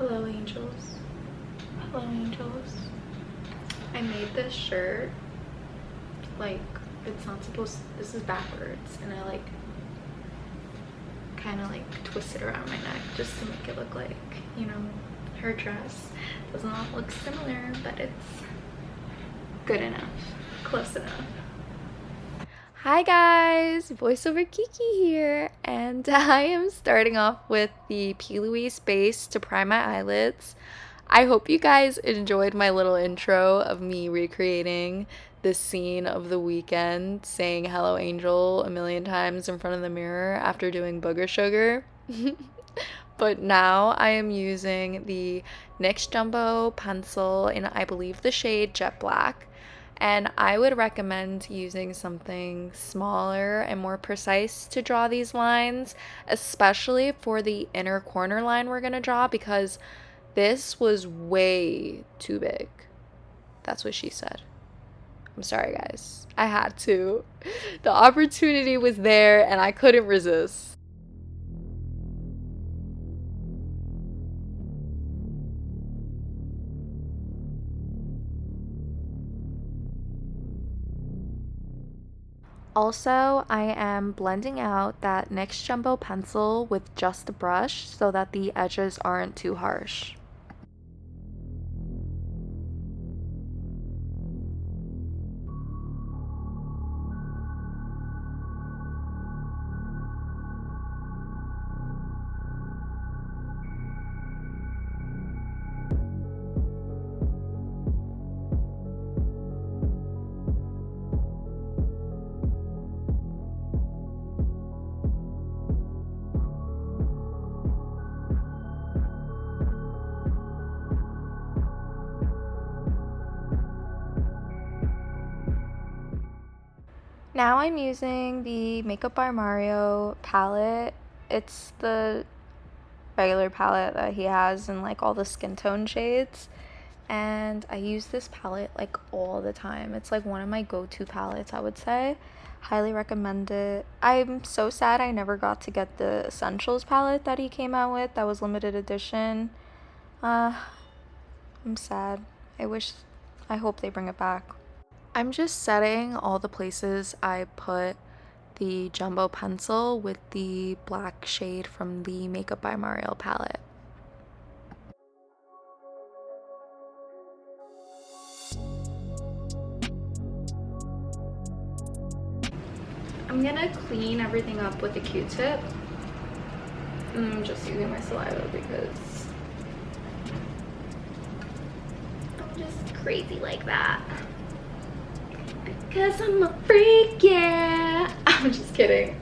Hello, angels. Hello, angels. I made this shirt, like, it's not supposed to, this is backwards, and I like kind of like twist it around my neck just to make it look like, you know, her dress. Does not look similar, but it's good enough, close enough. Hi guys, voiceover Kiki here, and I am starting off with the Louise base to prime my eyelids. I hope you guys enjoyed my little intro of me recreating this scene of the weekend, saying hello angel a million times in front of the mirror after doing booger sugar. But now I am using the NYX Jumbo pencil in, I believe, the shade Jet Black. And I would recommend using something smaller and more precise to draw these lines, especially for the inner corner line we're going to draw, because this was way too big. That's what she said. I'm sorry, guys. I had to. The opportunity was there and I couldn't resist. Also, I am blending out that NYX Jumbo pencil with just a brush so that the edges aren't too harsh. Now I'm using the Makeup by Mario palette. It's the regular palette that he has in like all the skin tone shades. And I use this palette like all the time. It's like one of my go-to palettes, I would say. Highly recommend it. I'm so sad I never got to get the Essentials palette that he came out with. That was limited edition. I'm sad. I hope they bring it back. I'm just setting all the places I put the jumbo pencil with the black shade from the Makeup by Mario palette. I'm gonna clean everything up with a Q-tip. I'm just using my saliva because I'm just crazy like that. Because I'm a freak, yeah. I'm just kidding.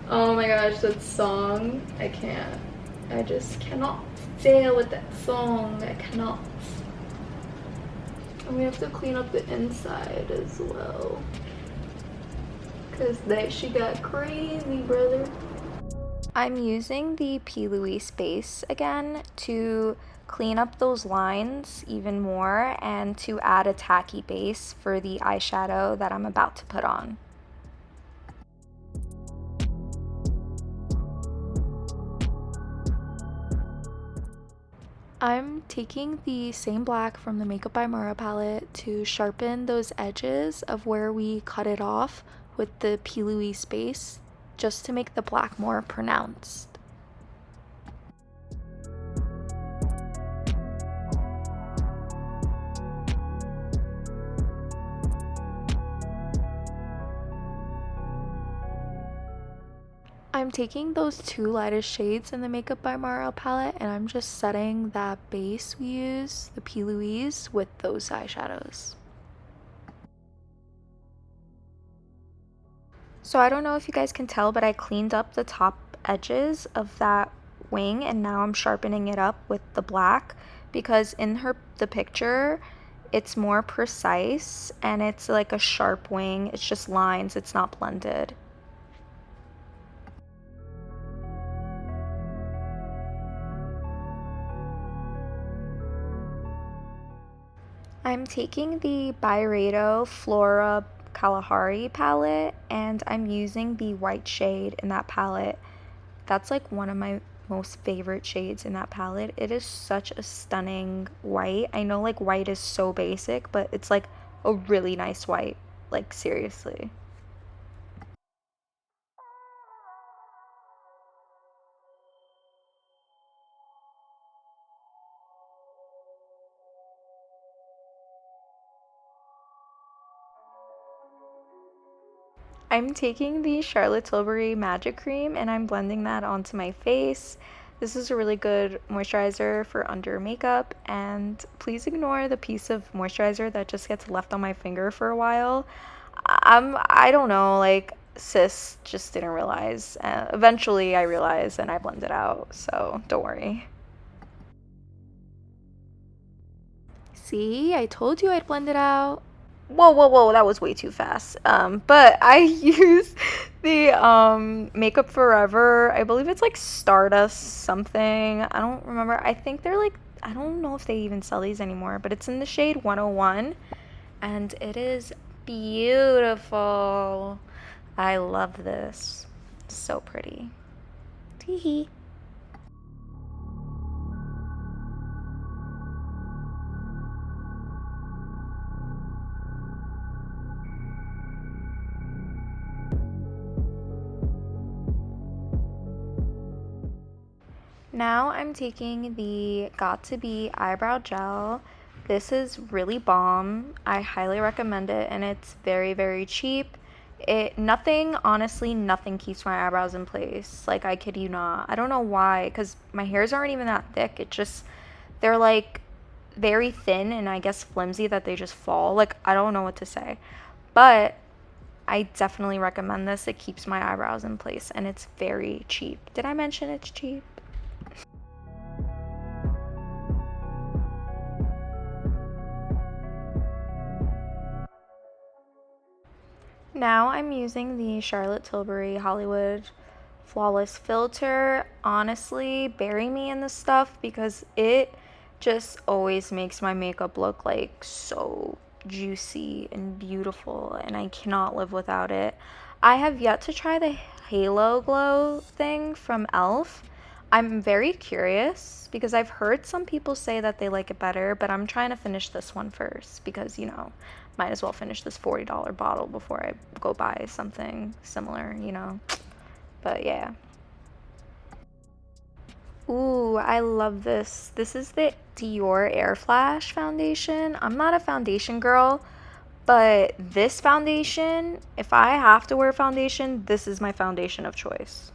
Oh my gosh, that song. I can't. I just cannot deal with that song. I cannot. And we have to clean up the inside as well. Because she got crazy, brother. I'm using the Louise base again to clean up those lines even more and to add a tacky base for the eyeshadow that I'm about to put on. I'm taking the same black from the Makeup by Mario palette to sharpen those edges of where we cut it off with the Louise base, just to make the black more pronounced. I'm taking those two lightest shades in the Makeup by Mario palette and I'm just setting that base we use, the Louise, with those eyeshadows. So I don't know if you guys can tell, but I cleaned up the top edges of that wing and now I'm sharpening it up with the black because in the picture it's more precise and it's like a sharp wing. It's just lines, it's not blended. I'm taking the Byredo Flora Kalahari palette and I'm using the white shade in that palette. That's like one of most favorite shades in that palette. It is such a stunning white. I know like white is so basic, but it's like a really nice white, like seriously. I'm taking the Charlotte Tilbury Magic Cream and I'm blending that onto my face. This is a really good moisturizer for under makeup, and please ignore the piece of moisturizer that just gets left on my finger for a while. I don't know, like sis just didn't realize. Eventually I realized and I blended out, so don't worry. See, I told you I'd blend it out. Whoa, whoa, whoa, that was way too fast. But I use the Makeup Forever. I believe it's like Stardust something. I don't remember. I think they're like, I don't know if they even sell these anymore, but it's in the shade 101 and it is beautiful. I love this. So pretty. Teehee. Now I'm taking the Got To Be eyebrow gel. This is really bomb. I highly recommend it, and it's very, very cheap. Honestly, nothing keeps my eyebrows in place. Like, I kid you not. I don't know why, because my hairs aren't even that thick. They're like very thin and I guess flimsy that they just fall. Like, I don't know what to say. But I definitely recommend this. It keeps my eyebrows in place, and it's very cheap. Did I mention it's cheap? Now I'm using the Charlotte Tilbury Hollywood Flawless Filter. Honestly, bury me in this stuff because it just always makes my makeup look like so juicy and beautiful, and I cannot live without it. I have yet to try the Halo Glow thing from e.l.f. I'm very curious because I've heard some people say that they like it better, but I'm trying to finish this one first because, might as well finish this $40 bottle before I go buy something similar. But yeah. Ooh, I love this. This is the Dior Airflash foundation. I'm not a foundation girl, but this foundation, if I have to wear foundation, this is my foundation of choice.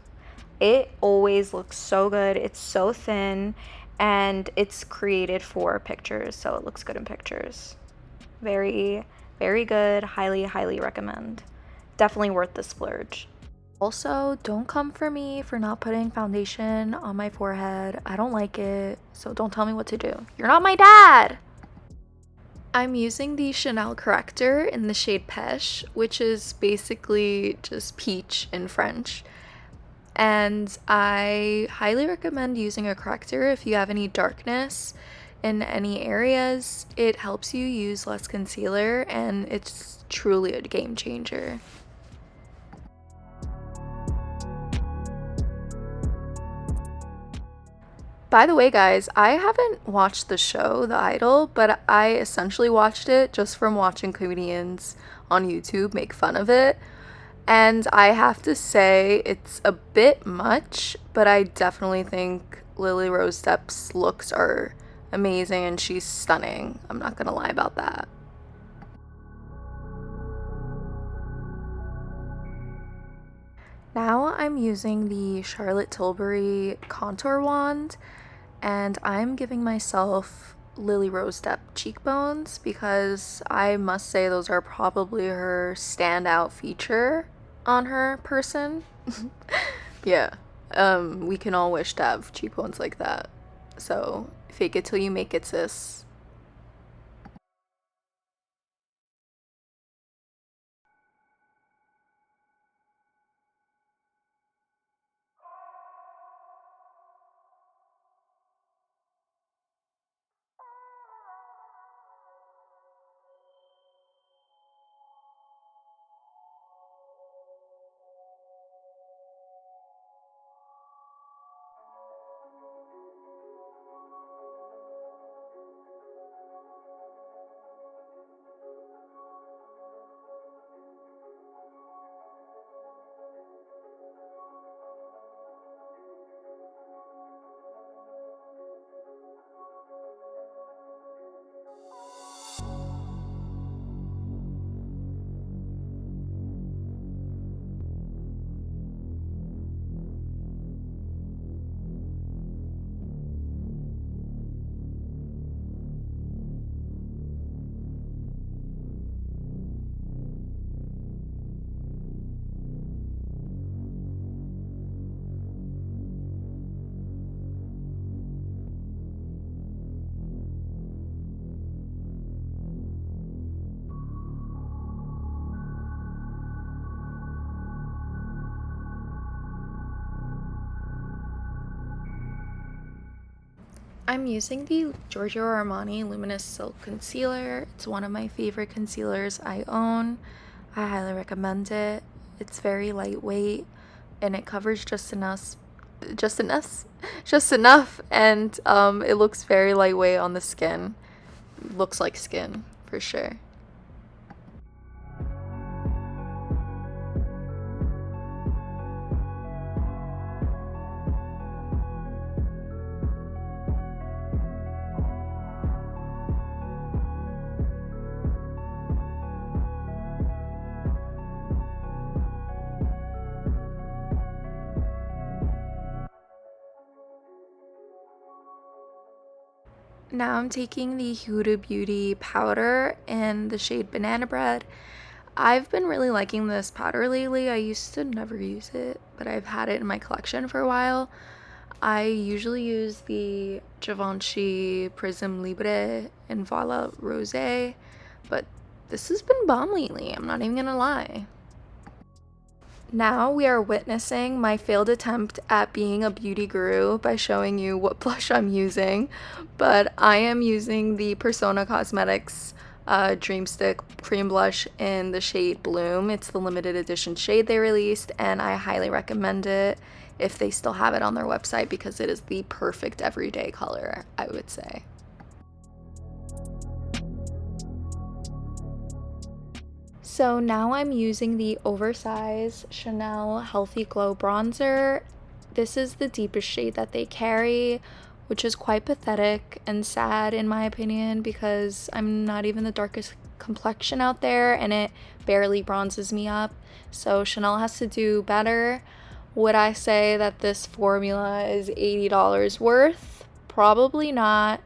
It always looks so good. It's so thin and it's created for pictures, so it looks good in pictures. Very, very good. Highly, highly recommend. Definitely worth the splurge. Also, don't come for me for not putting foundation on my forehead. I don't like it, so don't tell me what to do. You're not my dad! I'm using the Chanel Corrector in the shade Pêche, which is basically just peach in French. And I highly recommend using a corrector if you have any darkness in any areas. It helps you use less concealer, and it's truly a game changer. By the way, guys, I haven't watched the show, The Idol, but I essentially watched it just from watching comedians on YouTube make fun of it. And I have to say, it's a bit much, but I definitely think Lily Rose Depp's looks are amazing and she's stunning. I'm not gonna lie about that. Now I'm using the Charlotte Tilbury contour wand, and I'm giving myself Lily Rose Depp cheekbones because I must say those are probably her standout feature on her person. Yeah. We can all wish to have cheekbones like that. So, fake it till you make it, sis. I'm using the Giorgio Armani Luminous Silk Concealer. It's one of my favorite concealers I own. I highly recommend it. It's very lightweight and it covers just enough, and it looks very lightweight on the skin. Looks like skin for sure. Now I'm taking the Huda Beauty powder in the shade Banana Bread. I've been really liking this powder lately. I used to never use it, but I've had it in my collection for a while. I usually use the Givenchy Prism Libre and Voila Rosé, but this has been bomb lately, I'm not even gonna lie. Now we are witnessing my failed attempt at being a beauty guru by showing you what blush I'm using, but I am using the Persona Cosmetics Dreamstick Cream Blush in the shade Bloom. It's the limited edition shade they released, and I highly recommend it if they still have it on their website because it is the perfect everyday color, I would say. So now I'm using the Oversize Chanel Healthy Glow Bronzer. This is the deepest shade that they carry, which is quite pathetic and sad in my opinion because I'm not even the darkest complexion out there and it barely bronzes me up. So Chanel has to do better. Would I say that this formula is $80 worth? Probably not.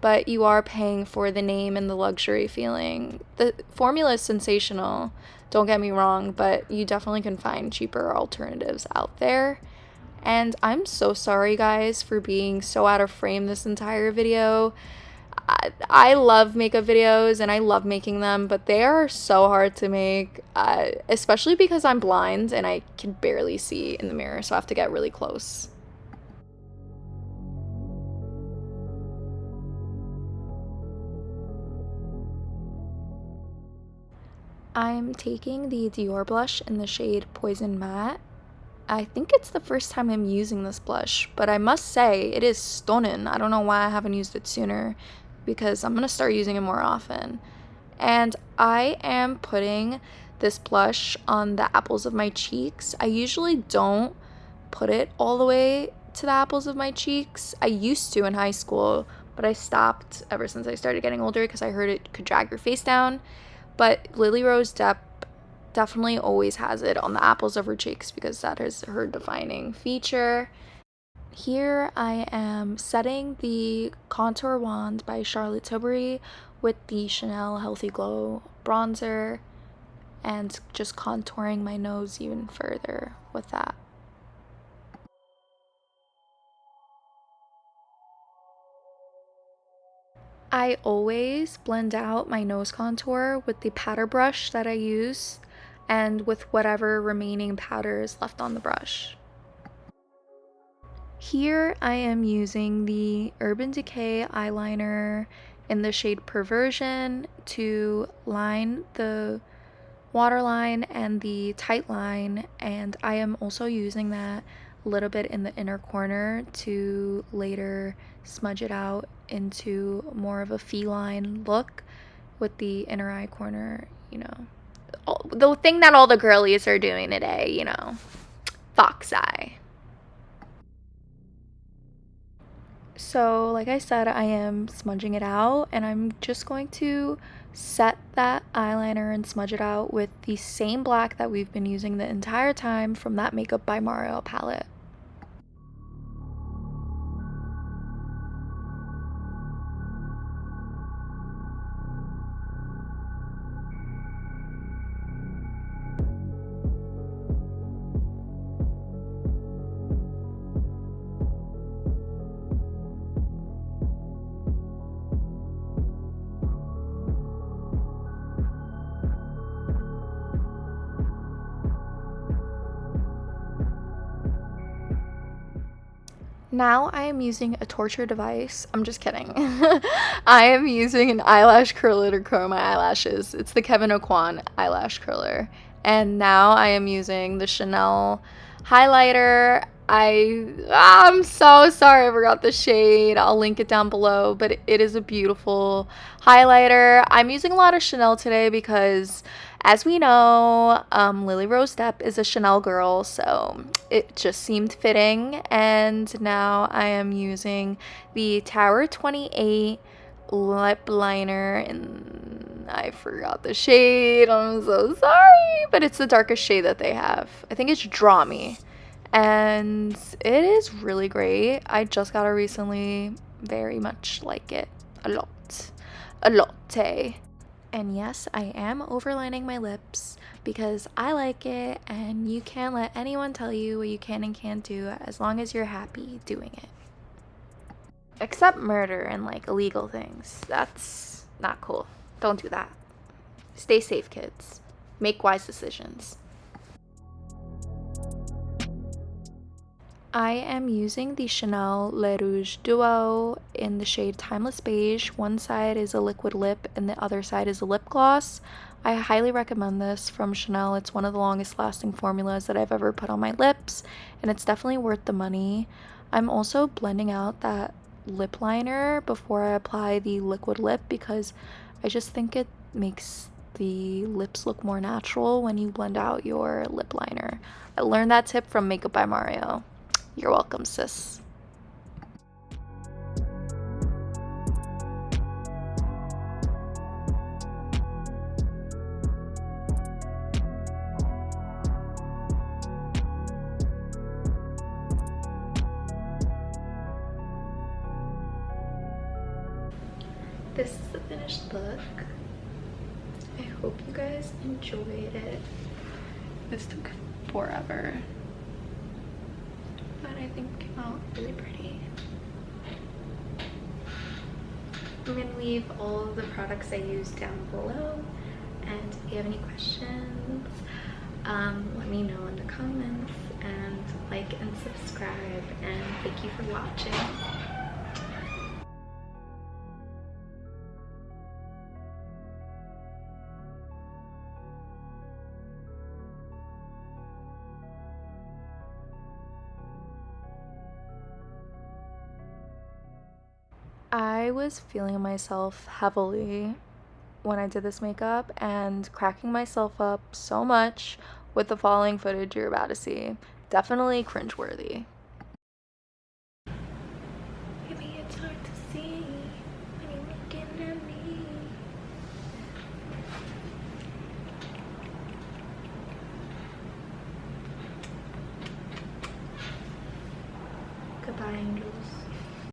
But you are paying for the name and the luxury feeling. The formula is sensational, don't get me wrong, but you definitely can find cheaper alternatives out there. And I'm so sorry guys for being so out of frame this entire video. I love makeup videos and I love making them, but they are so hard to make, especially because I'm blind and I can barely see in the mirror, so I have to get really close. I'm taking the Dior blush in the shade Poison Matte. I think it's the first time I'm using this blush, but I must say it is stunning. I don't know why I haven't used it sooner because I'm going to start using it more often. And I am putting this blush on the apples of my cheeks. I usually don't put it all the way to the apples of my cheeks. I used to in high school, but I stopped ever since I started getting older because I heard it could drag your face down. But Lily Rose Depp definitely always has it on the apples of her cheeks because that is her defining feature. Here I am setting the contour wand by Charlotte Tilbury with the Chanel Healthy Glow bronzer and just contouring my nose even further with that. I always blend out my nose contour with the powder brush that I use and with whatever remaining powder is left on the brush. Here I am using the Urban Decay eyeliner in the shade Perversion to line the waterline and the tight line, and I am also using that a little bit in the inner corner to later smudge it out into more of a feline look with the inner eye corner, you know, the thing that all the girlies are doing today, you know, fox eye. So like I said, I am smudging it out and I'm just going to set that eyeliner and smudge it out with the same black that we've been using the entire time from that Makeup by Mario palette. Now I am using a torture device. I'm just kidding. I am using an eyelash curler to curl my eyelashes. It's the Kevyn Aucoin eyelash curler. And now I am using the Chanel highlighter. I'm so sorry I forgot the shade. I'll link it down below, but it is a beautiful highlighter. I'm using a lot of Chanel today because, as we know, Lily Rose Depp is a Chanel girl, so it just seemed fitting. And now I am using the Tower 28 lip liner, and I forgot the shade. I'm so sorry, but it's the darkest shade that they have. I think it's Draw Me, and it is really great. I just got it recently. Very much like it. A lot. A latte. And yes, I am overlining my lips because I like it, and you can't let anyone tell you what you can and can't do as long as you're happy doing it. Except murder and like illegal things. That's not cool. Don't do that. Stay safe, kids. Make wise decisions. I am using the Chanel Le Rouge Duo in the shade Timeless Beige. One side is a liquid lip and the other side is a lip gloss. I highly recommend this from Chanel. It's one of the longest lasting formulas that I've ever put on my lips, and it's definitely worth the money. I'm also blending out that lip liner before I apply the liquid lip because I just think it makes the lips look more natural when you blend out your lip liner. I learned that tip from Makeup by Mario. You're welcome, sis. This is the finished look. I hope you guys enjoyed it. This took forever, but I think it came out really pretty. I'm gonna leave all of the products I use down below, and if you have any questions, let me know in the comments, and like and subscribe, and thank you for watching. I was feeling myself heavily when I did this makeup and cracking myself up so much with the following footage you're about to see. Definitely cringeworthy. Maybe it's hard to see when you're looking at me. Goodbye, angels.